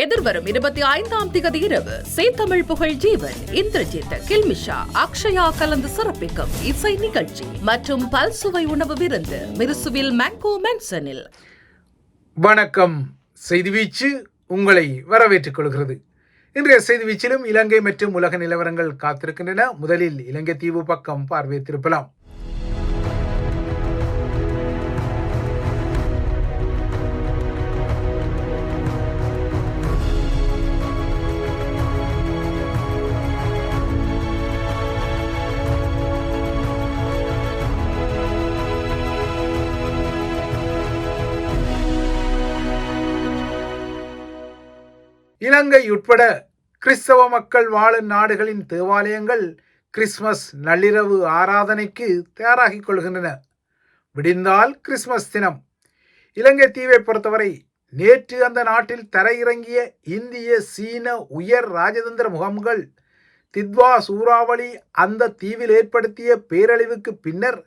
எதிர்வரும் 25ஆம் திகதி இரவு சேத்தமிழ் புகழ் ஜீவன், இந்திரஜித், கில்மிஷா, அக்ஷயா கலந்து சிறப்பிக்கும் இசை நிகழ்ச்சி மற்றும் பல்சுவை உணவு விருந்து மிருசுவில் மேங்கோ மென்சனில். வணக்கம். செய்திவீச்சு உங்களை வரவேற்றுக் கொள்கிறது. இன்றைய செய்திவீச்சிலும் இலங்கை மற்றும் உலக நிலவரங்கள் காத்திருக்கின்றன. முதலில் இலங்கை தீவு பக்கம் பார்வை திருப்பலாம். இலங்கை உட்பட கிறிஸ்தவ மக்கள் வாழும் நாடுகளின் தேவாலயங்கள் கிறிஸ்துமஸ் நள்ளிரவு ஆராதனைக்கு தயாராகிக் கொள்கின்றன. விடிந்தால் கிறிஸ்துமஸ் தினம். இலங்கை தீவை பொறுத்தவரை நேற்று அந்த நாட்டில் தரையிறங்கிய இந்திய சீன உயர் ராஜதந்திர முகாம்கள் தித்வா சூறாவளி அந்த தீவில் ஏற்படுத்திய பேரழிவுக்கு பின்னர்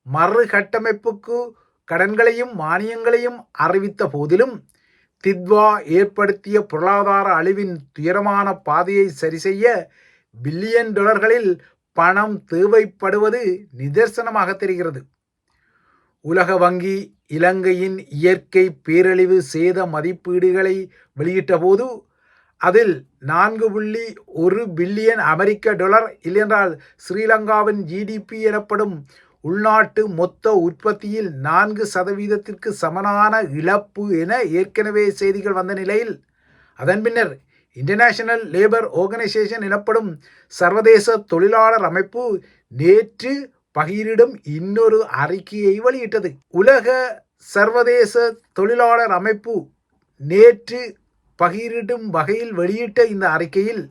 மறுகட்டமைப்புக்கு கடன்களையும் மானியங்களையும் அறிவித்த போதிலும் தித்வா ஏற்படுத்திய பொருளாதார அழிவின் துயரமான பாதையை சரிசெய்ய பில்லியன் டாலர்களில் பணம் தேவைப்படுவது நிதர்சனமாக தெரிகிறது. உலக வங்கி இலங்கையின் இயற்கை பேரழிவு சேத மதிப்பீடுகளை வெளியிட்ட போது அதில் 4.1 பில்லியன் அமெரிக்க டாலர், இல்லென்றால் ஸ்ரீலங்காவின் ஜிடிபி எனப்படும் உள்நாட்டு மொத்த உற்பத்தியில் 4% சமனான இழப்பு என ஏற்கனவே செய்திகள் வந்த நிலையில் அதன் பின்னர் இன்டர்நேஷனல் லேபர் ஆர்கனைசேஷன் எனப்படும் சர்வதேச தொழிலாளர் அமைப்பு நேற்று பகிரிடும் இன்னொரு அறிக்கையை வெளியிட்டது. உலக சர்வதேச தொழிலாளர் அமைப்பு நேற்று பகிரிடும் வகையில் வெளியிட்ட இந்த அறிக்கையில்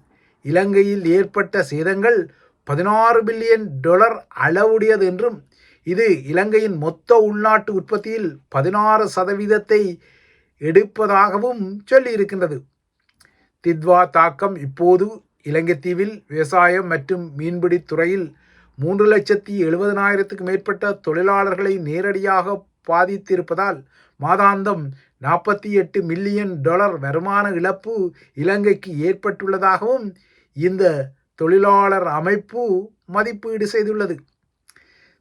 இலங்கையில் ஏற்பட்ட சேதங்கள் 16 பில்லியன் டாலர் அளவுடையது என்றும் இது இலங்கையின் மொத்த உள்நாட்டு உற்பத்தியில் 16% எடுப்பதாகவும் சொல்லியிருக்கின்றது. தித்வா தாக்கம் இப்போது இலங்கை தீவில் விவசாயம் மற்றும் மீன்பிடி துறையில் 3,70,000 மேற்பட்ட தொழிலாளர்களை நேரடியாக பாதித்திருப்பதால் மாதாந்தம் 48 மில்லியன் டாலர் வருமான இழப்பு இலங்கைக்கு ஏற்பட்டுள்ளதாகவும் இந்த தொழிலாளர் அமைப்பு மதிப்பீடு செய்துள்ளது.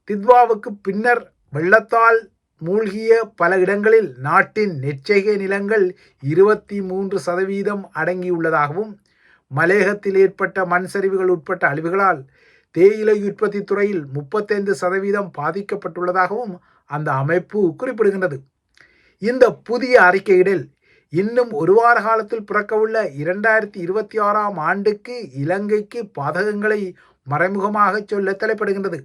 தித்வாவுக்கு பின்னர் வெள்ளத்தால் மூழ்கிய பல இடங்களில் நாட்டின் நெச்சைகை நிலங்கள் 23% அடங்கியுள்ளதாகவும் மலேகத்தில் ஏற்பட்ட மண் சரிவுகள் உட்பட்ட அழிவுகளால் தேயிலை உற்பத்தி துறையில் 35% பாதிக்கப்பட்டுள்ளதாகவும் அந்த அமைப்பு குறிப்பிடுகின்றது. இந்த புதிய அறிக்கையிடல் இன்னும் ஒரு வார காலத்தில் பிறக்கவுள்ள 2026ஆம் ஆண்டுக்கு இலங்கைக்கு பாதகங்களை மறைமுகமாக சொல்ல தலைப்படுகின்றது.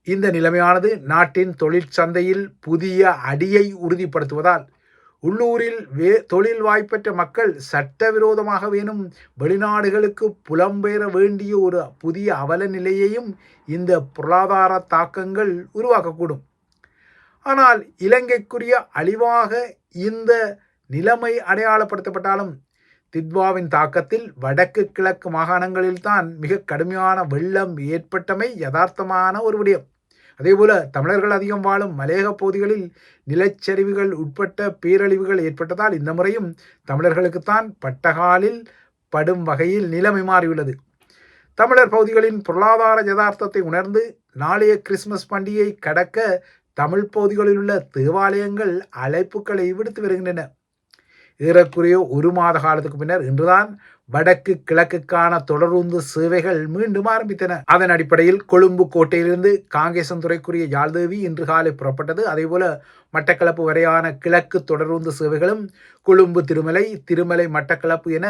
இந்த நிலைமையானது நாட்டின் தொழிற்சந்தையில் புதிய அடியை உறுதிப்படுத்துவதால் உள்ளூரில் தொழில் வாய்ப்பற்ற மக்கள் சட்டவிரோதமாக வேணும் வெளிநாடுகளுக்கு புலம்பெயர வேண்டிய ஒரு புதிய அவல நிலையையும் இந்த பொருளாதார தாக்கங்கள் உருவாக்கக்கூடும். ஆனால் இலங்கைக்குரிய அழிவாக இந்த நிலைமை அடையாளப்படுத்தப்பட்டாலும் தித்வாவின் தாக்கத்தில் வடக்கு கிழக்கு மாகாணங்களில்தான் மிக கடுமையான வெள்ளம் ஏற்பட்டமை யதார்த்தமான ஒரு விடயம். அதேபோல தமிழர்கள் அதிகம் வாழும் மலையக பகுதிகளில் நிலச்சரிவுகள் உட்பட்ட பேரழிவுகள் ஏற்பட்டதால் இந்த முறையும் தமிழர்களுக்குத்தான் பட்டகாலில் படும் வகையில் நிலைமை மாறியுள்ளது. தமிழர் பகுதிகளின் பொருளாதார யதார்த்தத்தை உணர்ந்து நாளைய கிறிஸ்துமஸ் பண்டிகையை கடக்க தமிழ் பகுதிகளில் உள்ள தேவாலயங்கள் அழைப்புகளை விடுத்து வருகின்றன. ஏறக்குறைய ஒரு மாத காலத்துக்கு பின்னர் இன்றுதான் வடக்கு கிழக்குக்கான தொடருந்து சேவைகள் மீண்டும் ஆரம்பித்தன. அதன் அடிப்படையில் கொழும்பு கோட்டையிலிருந்து காங்கேசன்துறைக்குரிய யாழ்தேவி இன்று காலை புறப்பட்டது. அதேபோல மட்டக்களப்பு வரையான கிழக்கு தொடருந்து சேவைகளும் கொழும்பு திருமலை மட்டக்களப்பு என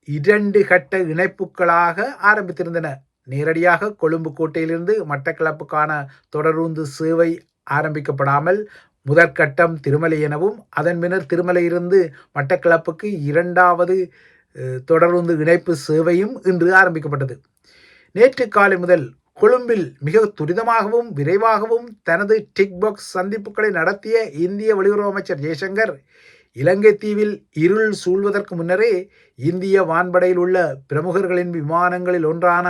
2 கட்ட இணைப்புகளாக ஆரம்பித்திருந்தன. நேரடியாக கொழும்பு கோட்டையிலிருந்து மட்டக்களப்புக்கான தொடருந்து சேவை ஆரம்பிக்கப்படாமல் முதற்கட்டம் திருமலை எனவும் அதன் பின்னர் திருமலையிலிருந்து மட்டக்களப்புக்கு 2வது தொடருந்து இணைப்பு சேவையும் இன்று ஆரம்பிக்கப்பட்டது. நேற்று காலை முதல் கொழும்பில் மிக துரிதமாகவும் விரைவாகவும் தனது டிக் பாக்ஸ் சந்திப்புகளை நடத்திய இந்திய வெளியுறவு அமைச்சர் ஜெய்சங்கர் இலங்கை தீவில் இருள் சூழ்வதற்கு முன்னரே இந்திய வான்படையில் உள்ள பிரமுகர்களின் விமானங்களில் ஒன்றான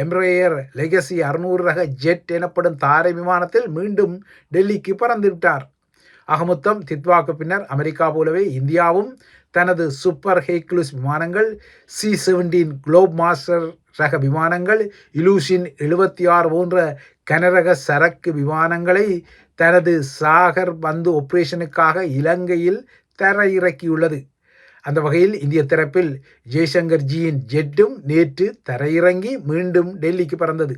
எம்ப்ராயர் லெகசி 600 ரக ஜெட் எனப்படும் தாரை விமானத்தில் மீண்டும் டெல்லிக்கு பறந்துவிட்டார். அகமொத்தம் தித்வாக்கு பின்னர் அமெரிக்கா போலவே இந்தியாவும் தனது சூப்பர் ஹெர்குலிஸ் விமானங்கள், C-17 குளோப் மாஸ்டர் ரக விமானங்கள், இலூஷின் 76 போன்ற கனரக சரக்கு விமானங்களை தனது சாகர் பந்து ஆபரேஷனுக்காக இலங்கையில் தரையிறக்கியுள்ளது. அந்த வகையில் இந்திய தரப்பில் ஜெய்சங்கர்ஜியின் ஜெட்டும் நேற்று தரையிறங்கி மீண்டும் டெல்லிக்கு பறந்தது.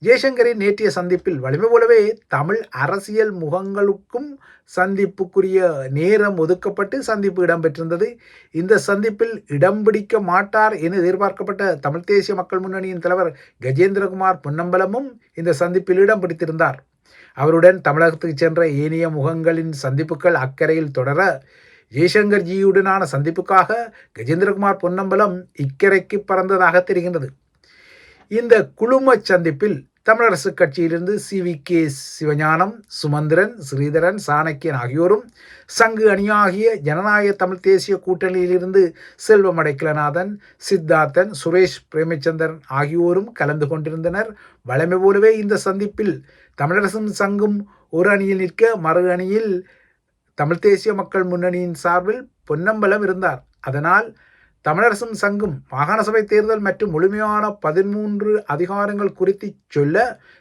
ஜெய்சங்கரின் நேற்றைய சந்திப்பில் வலிமை போலவே தமிழ் அரசியல் முகங்களுக்கும் சந்திப்புக்குரிய நேரம் ஒதுக்கப்பட்டு சந்திப்பு இடம்பெற்றிருந்தது. இந்த சந்திப்பில் இடம் பிடிக்க மாட்டார் என எதிர்பார்க்கப்பட்ட தமிழ் தேசிய மக்கள் முன்னணியின் தலைவர் கஜேந்திரகுமார் பொன்னம்பலமும் இந்த சந்திப்பில் இடம் பிடித்திருந்தார். அவருடன் தமிழகத்துக்கு சென்ற ஏனைய முகங்களின் சந்திப்புகள் அக்கறையில் தொடர ஜெய்சங்கர்ஜியுடனான சந்திப்புக்காக கஜேந்திரகுமார் பொன்னம்பலம் இக்கரைக்கு பறந்ததாக தெரிகின்றது. இந்த குழும சந்திப்பில் தமிழரசு கட்சியிலிருந்து CVK சிவஞானம், சுமந்திரன், ஸ்ரீதரன், சாணக்கியன் ஆகியோரும், சங்கு அணியாகிய ஜனநாயக தமிழ் தேசிய கூட்டணியிலிருந்து செல்வம் அடைக்கலநாதன், சித்தார்த்தன், சுரேஷ் பிரேமச்சந்திரன் ஆகியோரும் கலந்து கொண்டிருந்தனர். வழமை போலவே இந்த சந்திப்பில் தமிழரசும் சங்கும் ஒரு அணியில் நிற்க, மறு அணியில் தமிழ் தேசிய மக்கள் முன்னணியின் சார்பில் பொன்னம்பலம் இருந்தார். அதனால் தமிழரசும் சங்கும் மாகாண சபை தேர்தல் மற்றும் முழுமையான 13 அதிகாரங்கள் குறித்து சொல்ல,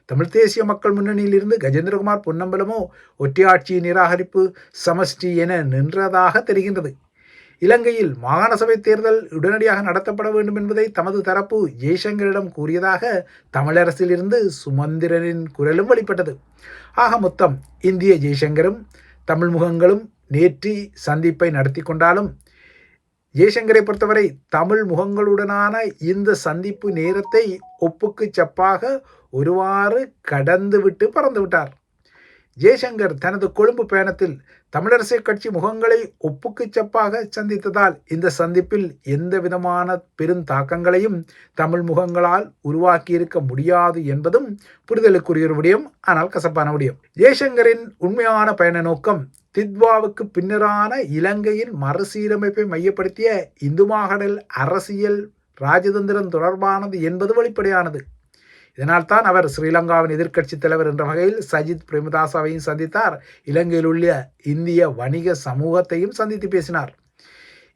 தமிழ் தேசிய மக்கள் முன்னணியிலிருந்து கஜேந்திரகுமார் பொன்னம்பலமோ ஒற்றையாட்சியை நிராகரிப்பு சமஷ்டி என நின்றதாக தெரிகின்றது. இலங்கையில் மாகாண சபை தேர்தல் உடனடியாக நடத்தப்பட வேண்டும் என்பதை தமது தரப்பு ஜெய்சங்கரிடம் கூறியதாக தமிழரசிலிருந்து சுமந்திரனின் குரலும் வெளிப்பட்டது. ஆக மொத்தம் இந்திய ஜெய்சங்கரும் தமிழ் முகங்களும் நேற்று சந்திப்பை நடத்தி கொண்டாலும், ஜெய்சங்கரை பொறுத்தவரை தமிழ் முகங்களுடனான இந்த சந்திப்பு நேரத்தை ஒப்புக்கு சப்பாக ஒருவாறு கடந்துவிட்டு பறந்துவிட்டார். ஜெய்சங்கர் தனது கொழும்பு பயணத்தில் தமிழரசு கட்சி முகங்களை ஒப்புக்கு சப்பாக சந்தித்ததால் இந்த சந்திப்பில் எந்த விதமான பெருந்தாக்கங்களையும் தமிழ் முகங்களால் உருவாக்கியிருக்க முடியாது என்பதும் புரிதலுக்குரிய ஒரு விடயம், ஆனால் கசப்பான விடயம். ஜெய்சங்கரின் உண்மையான பயண நோக்கம் தித்வாவுக்கு பின்னரான இலங்கையின் மறுசீரமைப்பை மையப்படுத்திய இந்து மாகாண அரசியல் ராஜதந்திரம் தொடர்பானது என்பது வெளிப்படையானது. இதனால்தான் அவர் ஸ்ரீலங்காவின் எதிர்க்கட்சி தலைவர் என்ற வகையில் சஜித் பிரேமதாசவையும் சந்தித்தார். இலங்கையில் உள்ள இந்திய வணிக சமூகத்தையும் சந்தித்து பேசினார்.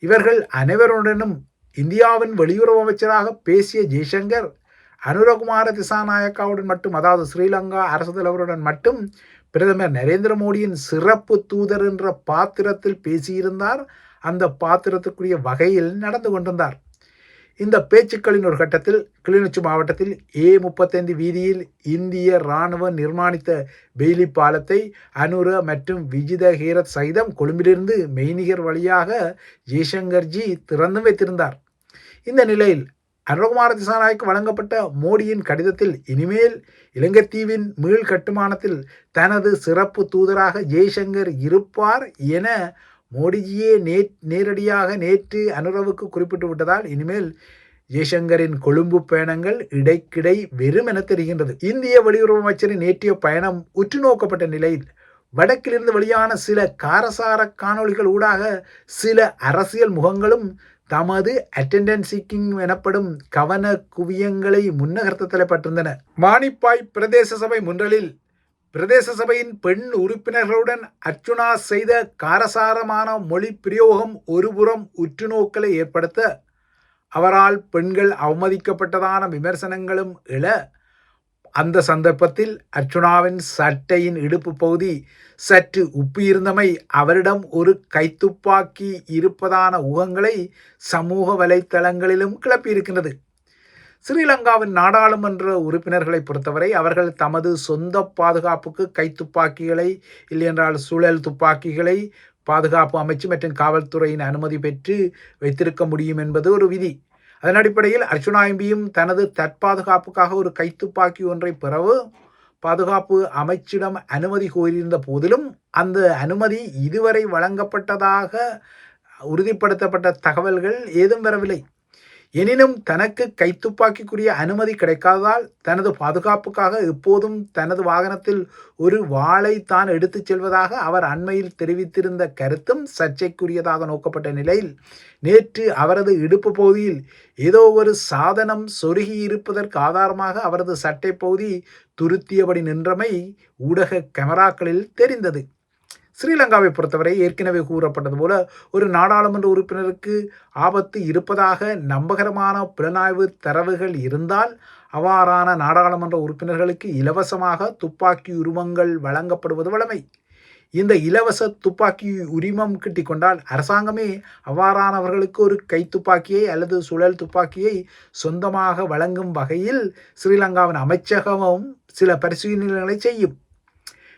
இவர்கள் அனைவருடனும் இந்தியாவின் வெளியுறவு அமைச்சராக பேசிய ஜெய்சங்கர் அனுரகுமார திசாநாயக்காவுடன் மட்டும், அதாவது ஸ்ரீலங்கா அரசு தலைவருடன் மட்டும் பிரதமர் நரேந்திர மோடியின் சிறப்பு தூதர் என்ற பாத்திரத்தில் பேசியிருந்தார். அந்த பாத்திரத்துக்குரிய வகையில் நடந்து கொண்டிருந்தார். இந்த பேச்சுக்களின் ஒரு கட்டத்தில் கிளிநொச்சி மாவட்டத்தில் A35 வீதியில் இந்திய இராணுவம் நிர்மாணித்த பெய்லி பாலத்தை அனுர மற்றும் விஜித ஹேரத் சகிதம் கொழும்பிலிருந்து மெய்நிகர் வழியாக ஜெய்சங்கர்ஜி திறந்து வைத்திருந்தார். இந்த நிலையில் அனுரகுமார திசாநாயக்கு வழங்கப்பட்ட மோடியின் கடிதத்தில் இனிமேல் இலங்கை தீவின் மீள் கட்டுமானத்தில் தனது சிறப்பு தூதராக ஜெய்சங்கர் இருப்பார் என மோடிஜியே நேரடியாக நேற்று அனுரவுக்கு குறிப்பிட்டு விட்டதால் இனிமேல் ஜெய்சங்கரின் கொழும்பு பயணங்கள் இடைக்கிடை வெறும் என தெரிகின்றது. இந்திய வெளியுறவு அமைச்சரின் நேற்றைய பயணம் உற்று நோக்கப்பட்ட நிலையில் வடக்கிலிருந்து வெளியான சில காரசார காணொளிகள் ஊடாக சில அரசியல் முகங்களும் தமது அட்டெண்டன்ஸ் சீக்கிங் எனப்படும் கவன குவியங்களை முன்னகர்த்த தலைப்பட்டிருந்தன. மானிப்பாய் பிரதேச சபை முன்றலில் பிரதேச சபையின் பெண் உறுப்பினர்களுடன் அர்ச்சுனா செய்த காரசாரமான மொழி பிரயோகம் ஒருபுறம் உற்றுநோக்கலை ஏற்படுத்த, அவரால் பெண்கள் அவமதிக்கப்பட்டதான விமர்சனங்களும் எழ, அந்த சந்தர்ப்பத்தில் அர்ச்சுனாவின் சட்டையின் இடுப்பு பகுதி சற்று உப்பியிருந்தமை அவரிடம் ஒரு கைத்துப்பாக்கி இருப்பதான ஊகங்களை சமூக வலைத்தளங்களிலும் கிளப்பியிருக்கின்றது. ஸ்ரீலங்காவின் நாடாளுமன்ற உறுப்பினர்களை பொறுத்தவரை அவர்கள் தமது சொந்த பாதுகாப்புக்கு கைத்துப்பாக்கிகளை இல்லையென்றால் சுழல் துப்பாக்கிகளை பாதுகாப்பு அமைச்சு மற்றும் காவல்துறையின் அனுமதி பெற்று வைத்திருக்க முடியும் என்பது ஒரு விதி. அதன் அடிப்படையில் அர்ச்சுனா எம்பியும் தனது தற்பாதுகாப்புக்காக ஒரு கைத்துப்பாக்கி ஒன்றை பெறவும் பாதுகாப்பு அமைச்சிடம் அனுமதி கோரியிருந்த போதிலும் அந்த அனுமதி இதுவரை வழங்கப்பட்டதாக உறுதிப்படுத்தப்பட்ட தகவல்கள் ஏதும் வரவில்லை. எனினும் தனக்கு கைத்துப்பாக்கிக்குரிய அனுமதி கிடைக்காததால் தனது பாதுகாப்புக்காக எப்போதும் தனது வாகனத்தில் ஒரு வாளை தான் எடுத்துச் செல்வதாக அவர் அண்மையில் தெரிவித்திருந்த கருத்தும் சர்ச்சைக்குரியதாக நோக்கப்பட்ட நிலையில் நேற்று அவரது இடுப்பு பகுதியில் ஏதோ ஒரு சாதனம் சொருகி இருப்பதற்கு ஆதாரமாக அவரது சட்டை பகுதி துருத்தியபடி நின்றமை ஊடக கேமராக்களில் தெரிந்தது. ஸ்ரீலங்காவை பொறுத்தவரை ஏற்கனவே கூறப்பட்டது போல ஒரு நாடாளுமன்ற உறுப்பினருக்கு ஆபத்து இருப்பதாக நம்பகரமான புலனாய்வு தரவுகள் இருந்தால் அவ்வாறான நாடாளுமன்ற உறுப்பினர்களுக்கு இலவசமாக துப்பாக்கி உரிமங்கள் வழங்கப்படுவது வழமை. இந்த இலவச துப்பாக்கி உரிமம் கிட்டிக் கொண்டால் அரசாங்கமே அவ்வாறானவர்களுக்கு ஒரு கைத்துப்பாக்கியை அல்லது சுழல் துப்பாக்கியை சொந்தமாக வழங்கும் வகையில் ஸ்ரீலங்காவின் அமைச்சகமும் சில பரிசீலனைகளை செய்யும்.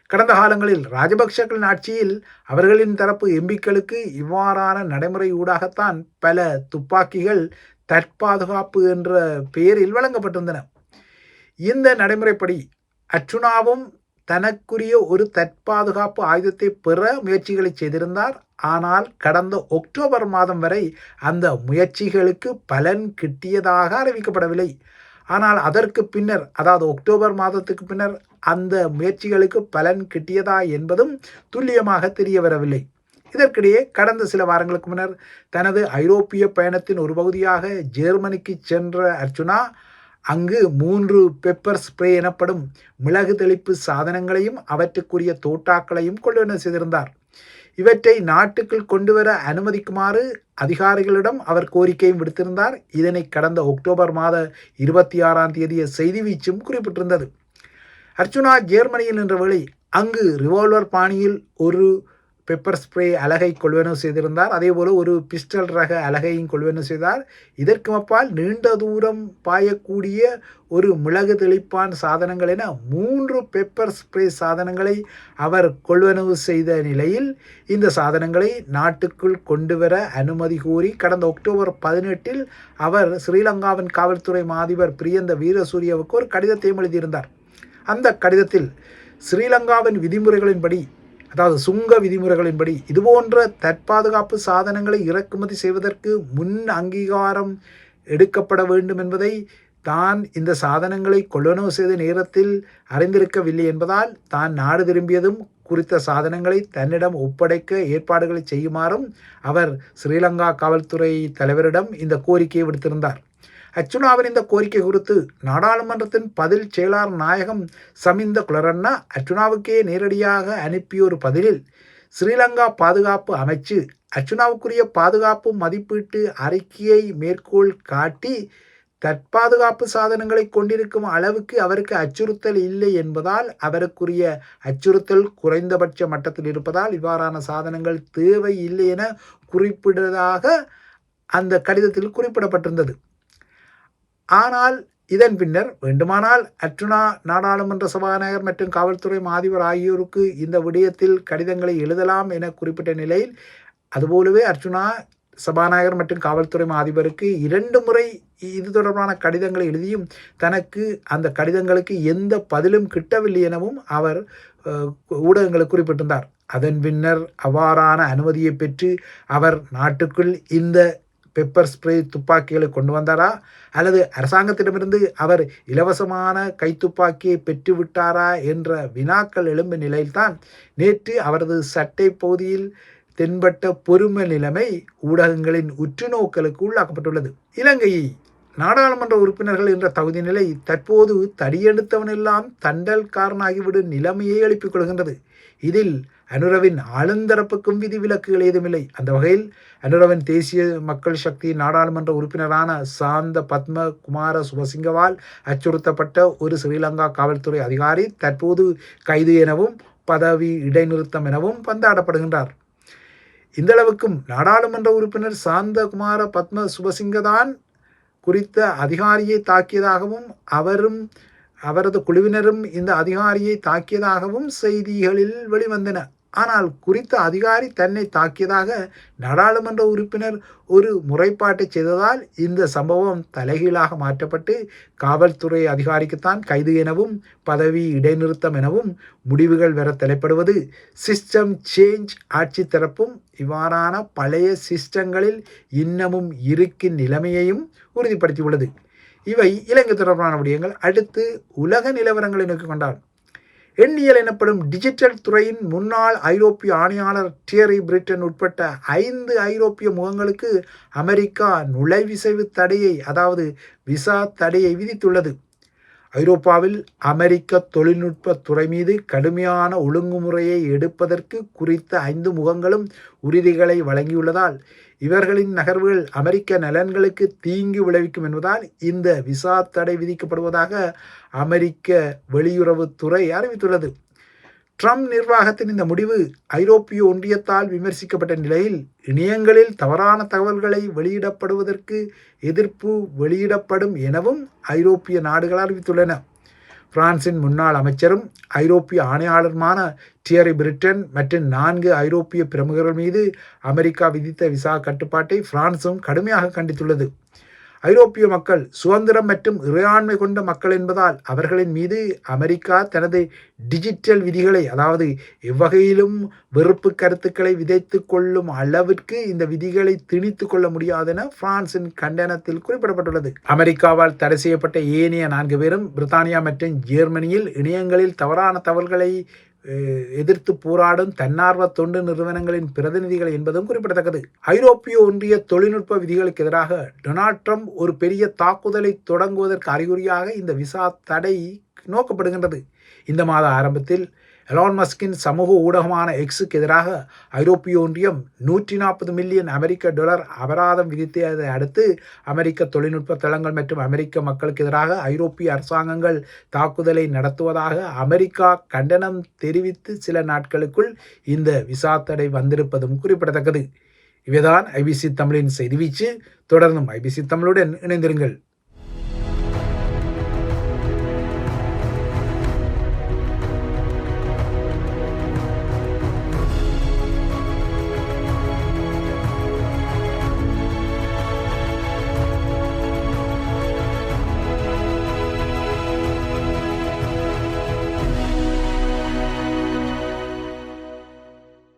கடந்த காலங்களில் ராஜபக்சகளின் ஆட்சியில் அவர்களின் தரப்பு எம்பிக்களுக்கு இவ்வாறான நடைமுறை ஊடாகத்தான் பல துப்பாக்கிகள் தற்பாதுகாப்பு என்ற பெயரில் வழங்கப்பட்டிருந்தன. இந்த நடைமுறைப்படி அர்ச்சுனாவும் தனக்குரிய ஒரு தற்பாதுகாப்பு ஆயுதத்தை பெற முயற்சிகளை செய்திருந்தார். ஆனால் கடந்த அக்டோபர் மாதம் வரை அந்த முயற்சிகளுக்கு பலன் கிட்டியதாக அறிவிக்கப்படவில்லை. ஆனால் அதற்கு பின்னர், அதாவது அக்டோபர் மாதத்துக்கு பின்னர் அந்த முயற்சிகளுக்கு பலன் கிட்டியதா என்பதும் துல்லியமாக தெரிய வரவில்லை. இதற்கிடையே கடந்த சில வாரங்களுக்கு முன்னர் தனது ஐரோப்பிய பயணத்தின் ஒரு பகுதியாக ஜெர்மனிக்கு சென்ற அர்ச்சுனா அங்கு 3 பெப்பர் ஸ்ப்ரே எனப்படும் மிளகு தெளிப்பு சாதனங்களையும் அவற்றுக்குரிய தோட்டாக்களையும் கொள்வன செய்திருந்தார். இவற்றை நாட்டுக்குள் கொண்டுவர அனுமதிக்குமாறு அதிகாரிகளிடம் அவர் கோரிக்கையும் விடுத்திருந்தார். இதனை கடந்த அக்டோபர் மாத 26ஆம் தேதிய செய்தி வீச்சும் குறிப்பிட்டிருந்தது. அர்ச்சுனா ஜெர்மனியில் நின்ற வேளை அங்கு ரிவால்வர் பாணியில் ஒரு பெப்பர் ஸ்ப்ரே அலகை கொள்வனவு செய்திருந்தார். அதேபோல ஒரு பிஸ்டல் ரக அலகையும் கொள்வனவு செய்தார். இதற்கு அப்பால் நீண்ட தூரம் பாயக்கூடிய ஒரு மிளகு தெளிப்பான் சாதனங்கள் என 3 பெப்பர் ஸ்ப்ரே சாதனங்களை அவர் கொள்வனவு செய்த நிலையில் இந்த சாதனங்களை நாட்டுக்குள் கொண்டுவர அனுமதி கோரி கடந்த அக்டோபர் 18 அவர் ஸ்ரீலங்காவின் காவல்துறை மாதிபர் பிரியந்த வீரசூரியவுக்கு ஒரு கடிதத்தையும் எழுதியிருந்தார். அந்த கடிதத்தில் ஸ்ரீலங்காவின் விதிமுறைகளின்படி, அதாவது சுங்க விதிமுறைகளின்படி இதுபோன்ற தற்பாதுகாப்பு சாதனங்களை இறக்குமதி செய்வதற்கு முன் அங்கீகாரம் எடுக்கப்பட வேண்டும் என்பதை தான் இந்த சாதனங்களை கொள்வனவு செய்த நேரத்தில் அறிந்திருக்கவில்லை என்பதால் தான் நாடு திரும்பியதும் குறித்த சாதனங்களை தன்னிடம் ஒப்படைக்க ஏற்பாடுகளை செய்யுமாறும் அவர் ஸ்ரீலங்கா காவல்துறை தலைவரிடம் இந்த கோரிக்கையை விடுத்திருந்தார். அர்ச்சுனாவின் இந்த கோரிக்கை குறித்து நாடாளுமன்றத்தின் பதில் செயலாளர் நாயகம் சமிந்த குலரண்ணா அர்ச்சுனாவுக்கே நேரடியாக அனுப்பிய ஒரு பதிலில் ஸ்ரீலங்கா பாதுகாப்பு அமைச்சு அர்ச்சுனாவுக்குரிய பாதுகாப்பு மதிப்பீட்டு அறிக்கையை மேற்கோள் காட்டி தற்பாதுகாப்பு சாதனங்களை கொண்டிருக்கும் அளவுக்கு அவருக்கு அச்சுறுத்தல் இல்லை என்பதால், அவருக்குரிய அச்சுறுத்தல் குறைந்தபட்ச மட்டத்தில் இருப்பதால் இவ்வாறான சாதனங்கள் தேவை இல்லை என குறிப்பிடுவதாக அந்த கடிதத்தில் குறிப்பிடப்பட்டிருந்தது. ஆனால் இதன் பின்னர் வேண்டுமானால் அர்ச்சுனா நாடாளுமன்ற சபாநாயகர் மற்றும் காவல்துறை மாதிபர் ஆகியோருக்கு இந்த விடயத்தில் கடிதங்களை எழுதலாம் என குறிப்பிட்ட நிலையில், அதுபோலவே அர்ச்சுனா சபாநாயகர் மற்றும் காவல்துறை அதிபருக்கு 2 முறை இது தொடர்பான கடிதங்களை எழுதியும் தனக்கு அந்த கடிதங்களுக்கு எந்த பதிலும் கிட்டவில்லை எனவும் அவர் ஊடகங்களுக்கு குறிப்பிட்டிருந்தார். அதன் பின்னர் அவ்வாறான அனுமதியை பெற்று அவர் நாட்டுக்குள் இந்த பெப்பர் ஸ்ப்ரே துப்பாக்கிகளை கொண்டு வந்தாரா அல்லது அரசாங்கத்திடமிருந்து அவர் இலவசமான கைத்துப்பாக்கியை பெற்றுவிட்டாரா என்ற வினாக்கள் எழும்பும் நிலையில்தான் நேற்று அவரது சட்டை பகுதியில் தென்பட்ட பொறுமை நிலைமை ஊடகங்களின் உற்றுநோக்கலுக்கு உள்ளாக்கப்பட்டுள்ளது. இலங்கையை நாடாளுமன்ற உறுப்பினர்கள் என்ற தகுதி நிலை தற்போது தடியெடுத்தவனெல்லாம் தண்டல்காரனாகிவிடும் நிலைமையை எழுப்பிக் கொள்கின்றது. இதில் அனுரவின் ஆளுந்தரப்புக்கும் விதிவிலக்குகள் ஏதுமில்லை. அந்த வகையில் அனுரவின் தேசிய மக்கள் சக்தி நாடாளுமன்ற உறுப்பினரான சாந்த பத்ம குமார சுபசிங்கவால் அச்சுறுத்தப்பட்ட ஒரு ஸ்ரீலங்கா காவல்துறை அதிகாரி தற்போது கைது எனவும் பதவி இடைநிறுத்தம் எனவும் பந்தாடப்படுகின்றார். இந்தளவுக்கும் நாடாளுமன்ற உறுப்பினர் சாந்த குமார பத்ம சுபசிங்கதான் குறித்த அதிகாரியை தாக்கியதாகவும் அவரும் அவரது குழுவினரும் இந்த அதிகாரியை தாக்கியதாகவும் செய்திகளில் வெளிவந்தன. ஆனால் குறித்த அதிகாரி தன்னை தாக்கியதாக நாடாளுமன்ற உறுப்பினர் ஒரு முறைப்பாட்டை செய்ததால் இந்த சம்பவம் தலைகீழாக மாற்றப்பட்டு காவல்துறை அதிகாரிக்குத்தான் கைது எனவும் பதவி இடைநிறுத்தம் எனவும் முடிவுகள் வர தலைப்படுவது சிஸ்டம் சேஞ்ச் ஆட்சி தரப்பும் இவ்வாறான பழைய சிஸ்டங்களில் இன்னமும் இருக்கும் நிலைமையையும் உறுதிப்படுத்தியுள்ளது. இவை இலங்கை தொடர்பான விடயங்கள். அடுத்து உலக நிலவரங்களை நோக்கி கொண்டால், எண்ணியல் எனப்படும் டிஜிட்டல் துறையின் முன்னாள் ஐரோப்பிய ஆணையாளர் டியரி பிரிட்டன் உட்பட்ட 5 ஐரோப்பிய முகங்களுக்கு அமெரிக்கா நுழைவிசைவு தடையை, அதாவது விசா தடையை விதித்துள்ளது. ஐரோப்பாவில் அமெரிக்க தொழில்நுட்ப துறை மீது கடுமையான ஒழுங்குமுறையை எடுப்பதற்கு குறித்த 5 முகங்களும் உறுதிகளை வழங்கியுள்ளதால் இவர்களின் நகர்வுகள் அமெரிக்க நலன்களுக்கு தீங்கு விளைவிக்கும் என்பதால் இந்த விசா தடை விதிக்கப்படுவதாக அமெரிக்க வெளியுறவுத்துறை அறிவித்துள்ளது. ட்ரம்ப் நிர்வாகத்தின் இந்த முடிவு ஐரோப்பிய ஒன்றியத்தால் விமர்சிக்கப்பட்ட நிலையில் இணையங்களில் தவறான தகவல்களை வெளியிடப்படுவதற்கு எதிர்ப்பு வெளியிடப்படும் எனவும் ஐரோப்பிய நாடுகள் அறிவித்துள்ளன. பிரான்சின் முன்னாள் அமைச்சரும் ஐரோப்பிய ஆணையாளருமான தியரி பிரிட்டன் மற்றும் 4 ஐரோப்பிய பிரமுகர்கள் மீது அமெரிக்கா விதித்த விசா கட்டுப்பாட்டை பிரான்சும் கடுமையாக கண்டித்துள்ளது. ஐரோப்பிய மக்கள் சுதந்திரம் மற்றும் இறையாண்மை கொண்ட மக்கள் என்பதால் அவர்களின் மீது அமெரிக்கா தனது டிஜிட்டல் விதிகளை, அதாவது எவ்வகையிலும் வெறுப்பு கருத்துக்களை விதைத்து கொள்ளும் அளவிற்கு இந்த விதிகளை திணித்து கொள்ள முடியாது என பிரான்சின் கண்டனத்தில் குறிப்பிடப்பட்டுள்ளது. அமெரிக்காவால் தடை செய்யப்பட்ட ஏனைய 4 பேரும் பிரித்தானியா மற்றும் ஜெர்மனியில் இணையங்களில் தவறான தகவல்களை எதிர்த்து போராடும் தன்னார்வ தொண்டு நிறுவனங்களின் பிரதிநிதிகள் என்பதும் குறிப்பிடத்தக்கது. ஐரோப்பிய ஒன்றிய தொழில்நுட்ப விதிகளுக்கு எதிராக டொனால்ட் ட்ரம்ப் ஒரு பெரிய தாக்குதலை தொடங்குவதற்கு அறிகுறியாக இந்த விசா தடை நோக்கப்படுகின்றது. இந்த மாத ஆரம்பத்தில் எலான் மஸ்கின் சமூக ஊடகமான எக்ஸுக்கு எதிராக ஐரோப்பிய ஒன்றியம் $140 மில்லியன் அபராதம் விதித்ததை அடுத்து அமெரிக்க தொழில்நுட்ப தளங்கள் மற்றும் அமெரிக்க மக்களுக்கு எதிராக ஐரோப்பிய அரசாங்கங்கள் தாக்குதலை நடத்துவதாக அமெரிக்கா கண்டனம் தெரிவித்து சில நாட்களுக்குள் இந்த விசா தடை வந்திருப்பதும் குறிப்பிடத்தக்கது. இவைதான் ஐபிசி தமிழின் செய்தி வீச்சு. தொடர்ந்தும் ஐபிசி தமிழுடன் இணைந்திருங்கள்.